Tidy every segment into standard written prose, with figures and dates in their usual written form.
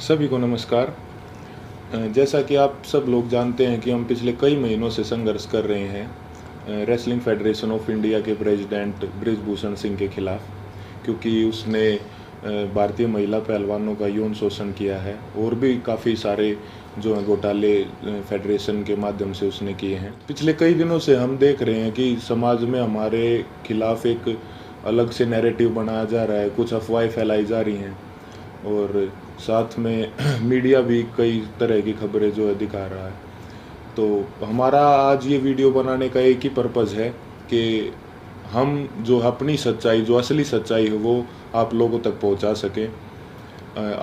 सभी को नमस्कार। जैसा कि आप सब लोग जानते हैं कि हम पिछले कई महीनों से संघर्ष कर रहे हैं रेसलिंग फेडरेशन ऑफ इंडिया के प्रेसिडेंट बृजभूषण सिंह के खिलाफ, क्योंकि उसने भारतीय महिला पहलवानों का यौन शोषण किया है और भी काफ़ी सारे जो हैं घोटाले फेडरेशन के माध्यम से उसने किए हैं। पिछले कई दिनों से हम देख रहे हैं कि समाज में हमारे खिलाफ एक अलग से नैरेटिव बनाया जा रहा है, कुछ अफवाहें फैलाई जा रही हैं और साथ में मीडिया भी कई तरह की खबरें जो है दिखा रहा है। तो हमारा आज ये वीडियो बनाने का एक ही पर्पज़ है कि हम जो अपनी सच्चाई, जो असली सच्चाई है वो आप लोगों तक पहुंचा सकें।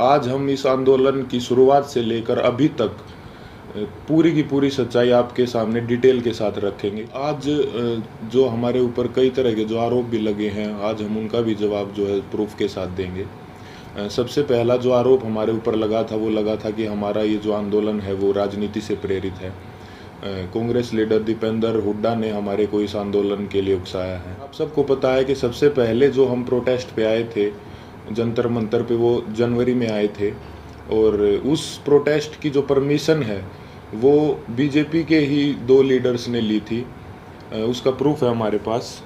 आज हम इस आंदोलन की शुरुआत से लेकर अभी तक पूरी की पूरी सच्चाई आपके सामने डिटेल के साथ रखेंगे। आज जो हमारे ऊपर कई तरह के जो आरोप भी लगे हैं, आज हम उनका भी जवाब जो है प्रूफ के साथ देंगे। सबसे पहला जो आरोप हमारे ऊपर लगा था वो लगा था कि हमारा ये जो आंदोलन है वो राजनीति से प्रेरित है। कांग्रेस लीडर दीपेंद्र हुड्डा ने हमारे को इस आंदोलन के लिए उकसाया है। आप सबको पता है कि सबसे पहले जो हम प्रोटेस्ट पे आए थे जंतर मंतर पे, वो जनवरी में आए थे और उस प्रोटेस्ट की जो परमिशन है वो बीजेपी के ही 2 लीडर्स ने ली थी। उसका प्रूफ है हमारे पास।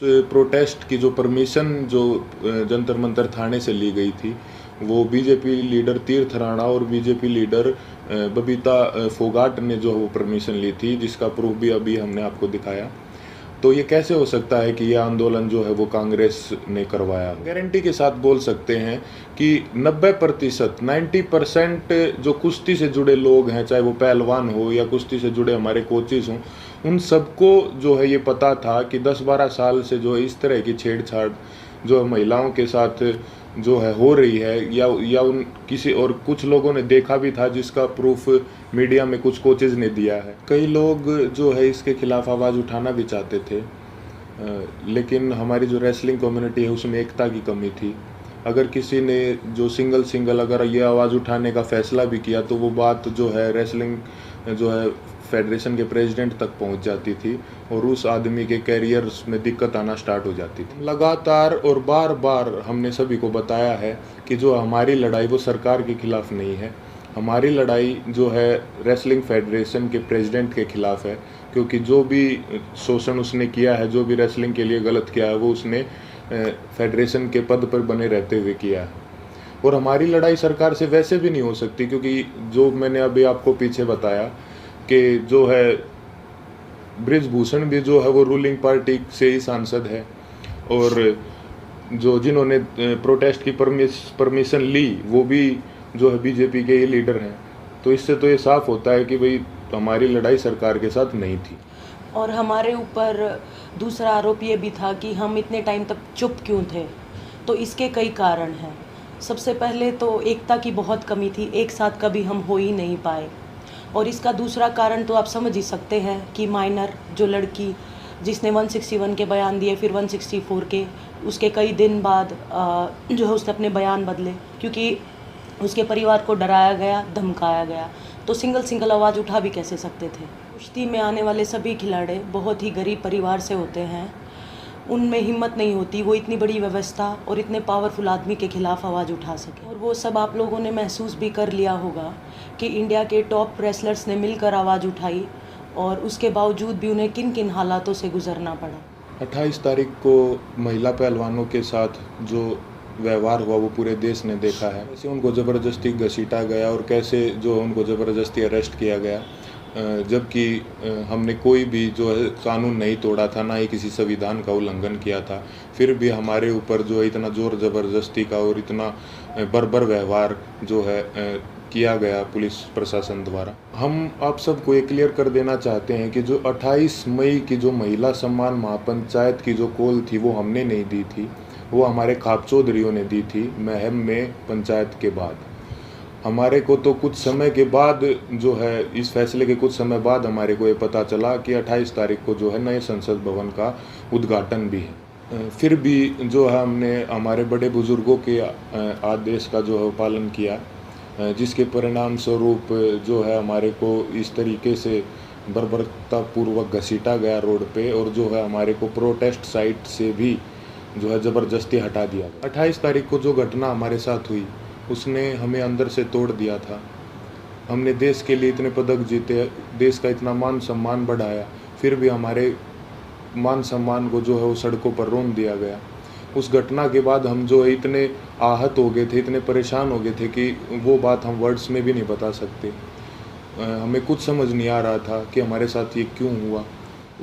प्रोटेस्ट की जो परमिशन जो जंतर मंतर थाने से ली गई थी वो बीजेपी लीडर तीर्थ राणा और बीजेपी लीडर बबीता फोगाट ने जो वो परमिशन ली थी, जिसका प्रूफ भी अभी हमने आपको दिखाया। तो ये कैसे हो सकता है कि ये आंदोलन जो है वो कांग्रेस ने करवाया? गारंटी के साथ बोल सकते हैं कि 90% जो कुश्ती से जुड़े लोग हैं, चाहे वो पहलवान हो या कुश्ती से जुड़े हमारे कोचेस हों, उन सबको जो है ये पता था कि 10-12 साल से जो इस तरह की छेड़छाड़ जो महिलाओं के साथ जो है हो रही है, या उन किसी और कुछ लोगों ने देखा भी था, जिसका प्रूफ मीडिया में कुछ कोचेज ने दिया है। कई लोग जो है इसके खिलाफ आवाज़ उठाना भी चाहते थे, लेकिन हमारी जो रेसलिंग कम्युनिटी है उसमें एकता की कमी थी। अगर किसी ने जो सिंगल अगर ये आवाज़ उठाने का फैसला भी किया तो वो बात जो है रेसलिंग जो है फेडरेशन के प्रेसिडेंट तक पहुंच जाती थी और उस आदमी के कैरियर में दिक्कत आना स्टार्ट हो जाती थी। लगातार और बार बार हमने सभी को बताया है कि जो हमारी लड़ाई वो सरकार के खिलाफ नहीं है, हमारी लड़ाई जो है रेसलिंग फेडरेशन के प्रेसिडेंट के खिलाफ है, क्योंकि जो भी शोषण उसने किया है, जो भी रेसलिंग के लिए गलत किया है, वो उसने फेडरेशन के पद पर बने रहते हुए किया है। और हमारी लड़ाई सरकार से वैसे भी नहीं हो सकती, क्योंकि जो मैंने अभी आपको पीछे बताया कि जो है बृजभूषण भी जो है वो रूलिंग पार्टी से ही सांसद है और जो जिन्होंने प्रोटेस्ट की परमिशन ली वो भी जो है बीजेपी के ही लीडर हैं। तो इससे तो ये साफ होता है कि भाई हमारी लड़ाई सरकार के साथ नहीं थी। और हमारे ऊपर दूसरा आरोप ये भी था कि हम इतने टाइम तक चुप क्यों थे। तो इसके कई कारण हैं। सबसे पहले तो एकता की बहुत कमी थी, एक साथ कभी हम हो ही नहीं पाए। और इसका दूसरा कारण तो आप समझ ही सकते हैं कि माइनर जो लड़की जिसने 161 के बयान दिए, फिर 164 के, उसके कई दिन बाद जो है उसने अपने बयान बदले, क्योंकि उसके परिवार को डराया गया, धमकाया गया। तो सिंगल आवाज़ उठा भी कैसे सकते थे। कुश्ती में आने वाले सभी खिलाड़ी बहुत ही गरीब परिवार से होते हैं, उनमें हिम्मत नहीं होती वो इतनी बड़ी व्यवस्था और इतने पावरफुल आदमी के खिलाफ आवाज़ उठा सके। और वो सब आप लोगों ने महसूस भी कर लिया होगा कि इंडिया के टॉप रेसलर्स ने मिलकर आवाज़ उठाई और उसके बावजूद भी उन्हें किन किन हालातों से गुजरना पड़ा। 28 तारीख को महिला पहलवानों के साथ जो व्यवहार हुआ वो पूरे देश ने देखा है। कैसे उनको ज़बरदस्ती घसीटा गया और कैसे जो उनको ज़बरदस्ती अरेस्ट किया गया, जबकि हमने कोई भी जो है कानून नहीं तोड़ा था, ना ही किसी संविधान का उल्लंघन किया था। फिर भी हमारे ऊपर जो है इतना ज़ोर ज़बरदस्ती का और इतना बर्बर व्यवहार जो है किया गया पुलिस प्रशासन द्वारा। हम आप सबको ये क्लियर कर देना चाहते हैं कि जो 28 मई की जो महिला सम्मान महापंचायत की जो कॉल थी वो हमने नहीं दी थी, वो हमारे खाप चौधरियों ने दी थी महम में पंचायत के बाद। हमारे को तो कुछ समय के बाद जो है इस फैसले के कुछ समय बाद हमारे को ये पता चला कि 28 तारीख को जो है नए संसद भवन का उद्घाटन भी है। फिर भी जो है हमने हमारे बड़े बुजुर्गों के आदेश का जो है पालन किया, जिसके परिणाम स्वरूप जो है हमारे को इस तरीके से बर्बरतापूर्वक घसीटा गया रोड पे, और जो है हमारे को प्रोटेस्ट साइट से भी जो है ज़बरदस्ती हटा दिया गया। 28 तारीख को जो घटना हमारे साथ हुई उसने हमें अंदर से तोड़ दिया था। हमने देश के लिए इतने पदक जीते, देश का इतना मान सम्मान बढ़ाया, फिर भी हमारे मान सम्मान को जो है वो सड़कों पर रोन दिया गया। उस घटना के बाद हम जो है इतने आहत हो गए थे, इतने परेशान हो गए थे कि वो बात हम वर्ड्स में भी नहीं बता सकते। हमें कुछ समझ नहीं आ रहा था कि हमारे साथ ये क्यों हुआ।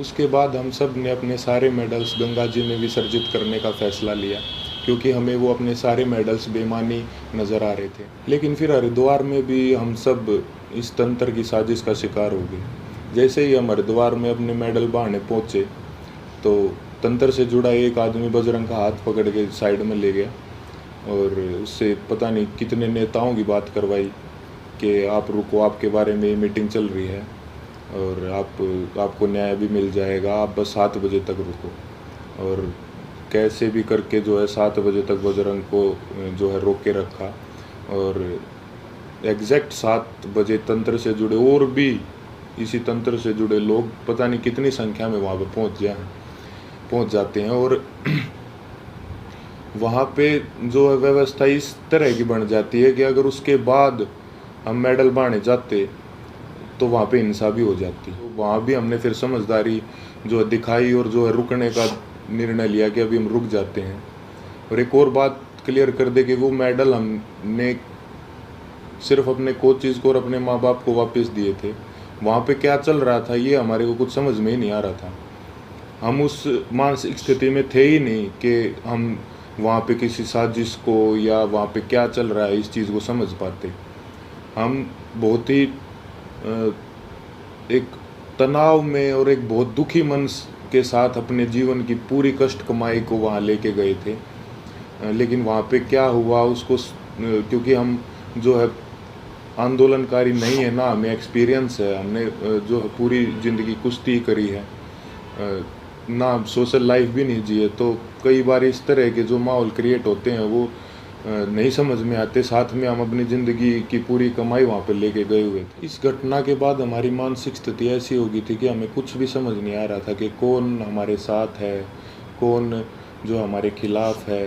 उसके बाद हम सब ने अपने सारे मेडल्स गंगा जी में विसर्जित करने का फ़ैसला लिया, क्योंकि हमें वो अपने सारे मेडल्स बेईमानी नज़र आ रहे थे। लेकिन फिर हरिद्वार में भी हम सब इस तंत्र की साजिश का शिकार हो गए। जैसे ही हम हरिद्वार में अपने मेडल बहाने पहुँचे तो तंत्र से जुड़ा एक आदमी बजरंग का हाथ पकड़ के साइड में ले गया और उससे पता नहीं कितने नेताओं की बात करवाई कि आप रुको, आपके बारे में मीटिंग चल रही है और आपको न्याय भी मिल जाएगा, आप बस 7 बजे तक रुको। और कैसे भी करके जो है 7 बजे तक बजरंग को जो है रोक के रखा, और एग्जैक्ट 7 बजे तंत्र से जुड़े और भी इसी तंत्र से जुड़े लोग पता नहीं कितनी संख्या में वहाँ पे पहुँच जाते हैं, और वहाँ पे जो है व्यवस्था इस तरह की बन जाती है कि अगर उसके बाद हम मेडल बांटने जाते तो वहाँ पे हिंसा भी हो जाती। तो वहाँ भी हमने फिर समझदारी जो है दिखाई और जो है रुकने का निर्णय लिया कि अभी हम रुक जाते हैं। और एक और बात क्लियर कर दे कि वो मेडल हमने सिर्फ अपने कोचेज़ को और अपने माँ बाप को वापस दिए थे। वहाँ पे क्या चल रहा था ये हमारे को कुछ समझ में ही नहीं आ रहा था। हम उस मानसिक स्थिति में थे ही नहीं कि हम वहाँ पे किसी साजिश को या वहाँ पे क्या चल रहा है इस चीज़ को समझ पाते। हम बहुत ही एक तनाव में और एक बहुत दुखी मन के साथ अपने जीवन की पूरी कष्ट कमाई को वहाँ लेके गए थे। लेकिन वहाँ पे क्या हुआ उसको क्योंकि हम जो है आंदोलनकारी नहीं है ना, हमें एक्सपीरियंस है, हमने जो है पूरी ज़िंदगी कुश्ती करी है, ना सोशल लाइफ भी नहीं जी है, तो कई बार इस तरह के जो माहौल क्रिएट होते हैं वो नहीं समझ में आते। साथ में हम अपनी ज़िंदगी की पूरी कमाई वहाँ पे लेके गए हुए थे। इस घटना के बाद हमारी मानसिक स्थिति ऐसी हो गई थी कि हमें कुछ भी समझ नहीं आ रहा था कि कौन हमारे साथ है, कौन जो हमारे खिलाफ है,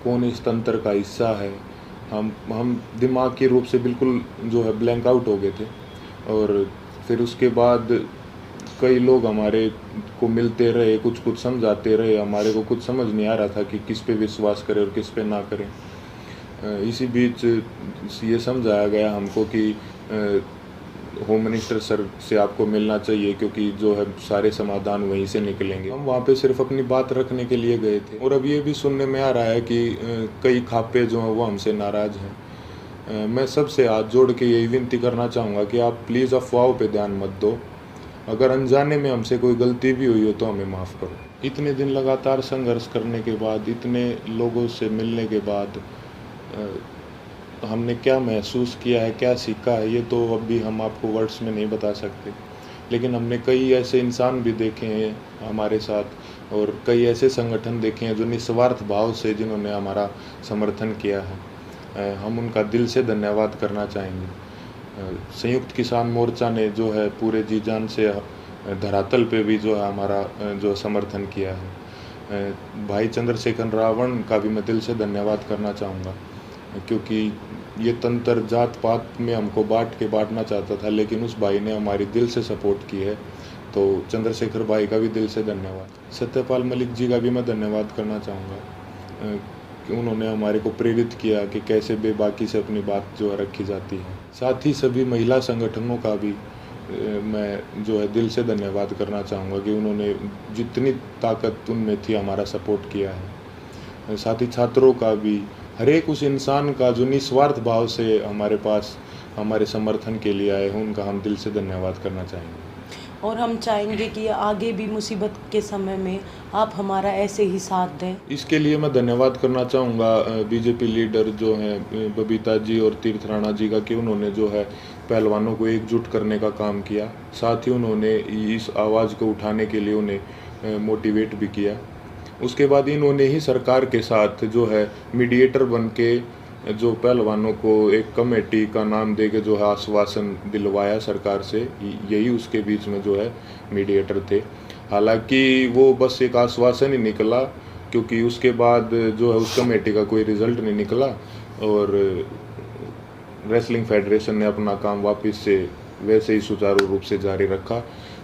कौन इस तंत्र का हिस्सा है। हम दिमागी रूप से बिल्कुल जो है ब्लैंक आउट हो गए थे। और फिर उसके बाद कई लोग हमारे को मिलते रहे, कुछ समझाते रहे, हमारे को कुछ समझ नहीं आ रहा था कि किस पे विश्वास करें और किस पे ना करें। इसी बीच ये समझाया गया हमको कि होम मिनिस्टर सर से आपको मिलना चाहिए, क्योंकि जो है सारे समाधान वहीं से निकलेंगे। हम वहाँ पे सिर्फ अपनी बात रखने के लिए गए थे। और अब ये भी सुनने में आ रहा है कि कई खापे जो हैं वो हमसे नाराज़ हैं। मैं सबसे हाथ जोड़ के यही विनती करना चाहूँगा कि आप प्लीज़ अफवाहों पे ध्यान मत दो। अगर अनजाने में हमसे कोई गलती भी हुई हो तो हमें माफ़ करो। इतने दिन लगातार संघर्ष करने के बाद, इतने लोगों से मिलने के बाद हमने क्या महसूस किया है, क्या सीखा है, ये तो अभी हम आपको वर्ड्स में नहीं बता सकते। लेकिन हमने कई ऐसे इंसान भी देखे हैं हमारे साथ, और कई ऐसे संगठन देखे हैं जो निस्वार्थ भाव से जिन्होंने हमारा समर्थन किया है। हम उनका दिल से धन्यवाद करना चाहेंगे। संयुक्त किसान मोर्चा ने जो है पूरे जी जान से धरातल पे भी जो है हमारा जो समर्थन किया है। भाई चंद्रशेखर रावण का भी मैं दिल से धन्यवाद करना चाहूँगा, क्योंकि ये तंत्र जात पात में हमको बांटना चाहता था, लेकिन उस भाई ने हमारी दिल से सपोर्ट की है। तो चंद्रशेखर भाई का भी दिल से धन्यवाद। सत्यपाल मलिक जी का भी मैं धन्यवाद करना चाहूँगा कि उन्होंने हमारे को प्रेरित किया कि कैसे बेबाकी से अपनी बात जो है रखी जाती है। साथ ही सभी महिला संगठनों का भी मैं जो है दिल से धन्यवाद करना चाहूँगा कि उन्होंने जितनी ताकत उनमें थी हमारा सपोर्ट किया है। साथ ही छात्रों का भी, हर एक उस इंसान का जो निस्वार्थ भाव से हमारे पास हमारे समर्थन के लिए आए हैं, उनका हम दिल से धन्यवाद करना चाहेंगे। और हम चाहेंगे कि आगे भी मुसीबत के समय में आप हमारा ऐसे ही साथ दें। इसके लिए मैं धन्यवाद करना चाहूँगा बीजेपी लीडर जो हैं बबीता जी और तीर्थ राणा जी का, कि उन्होंने जो है पहलवानों को एकजुट करने का काम किया। साथ ही उन्होंने इस आवाज़ को उठाने के लिए उन्हें मोटिवेट भी किया। उसके बाद इन्होंने ही सरकार के साथ जो है मीडिएटर बन के जो पहलवानों को एक कमेटी का नाम दे के जो है आश्वासन दिलवाया सरकार से, यही उसके बीच में जो है मीडिएटर थे। हालांकि वो बस एक आश्वासन ही निकला, क्योंकि उसके बाद जो है उस कमेटी का कोई रिज़ल्ट नहीं निकला और रेसलिंग फेडरेशन ने अपना काम वापस से वैसे ही सुचारू रूप से जारी रखा,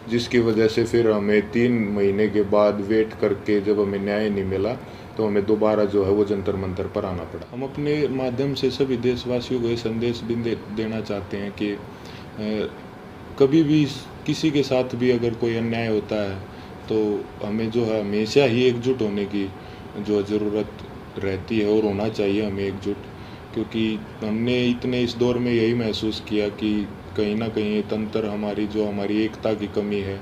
जिसकी वजह से फिर हमें 3 महीने के बाद वेट करके जब हमें न्याय नहीं मिला तो हमें दोबारा जो है वो जंतर मंतर पर आना पड़ा। हम अपने माध्यम से सभी देशवासियों को ये संदेश भी देना चाहते हैं कि कभी भी किसी के साथ भी अगर कोई अन्याय होता है तो हमें जो है हमेशा ही एकजुट होने की जो ज़रूरत रहती है और होना चाहिए हमें एकजुट, क्योंकि हमने इतने इस दौर में यही महसूस किया कि कहीं ना कहीं ये तंत्र हमारी एकता की कमी है,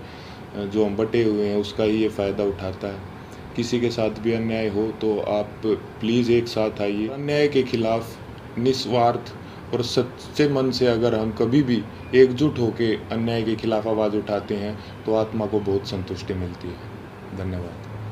जो हम बटे हुए हैं उसका ही ये फ़ायदा उठाता है। किसी के साथ भी अन्याय हो तो आप प्लीज़ एक साथ आइए। अन्याय के खिलाफ निस्वार्थ और सच्चे मन से अगर हम कभी भी एकजुट होकर अन्याय के खिलाफ आवाज़ उठाते हैं तो आत्मा को बहुत संतुष्टि मिलती है। धन्यवाद।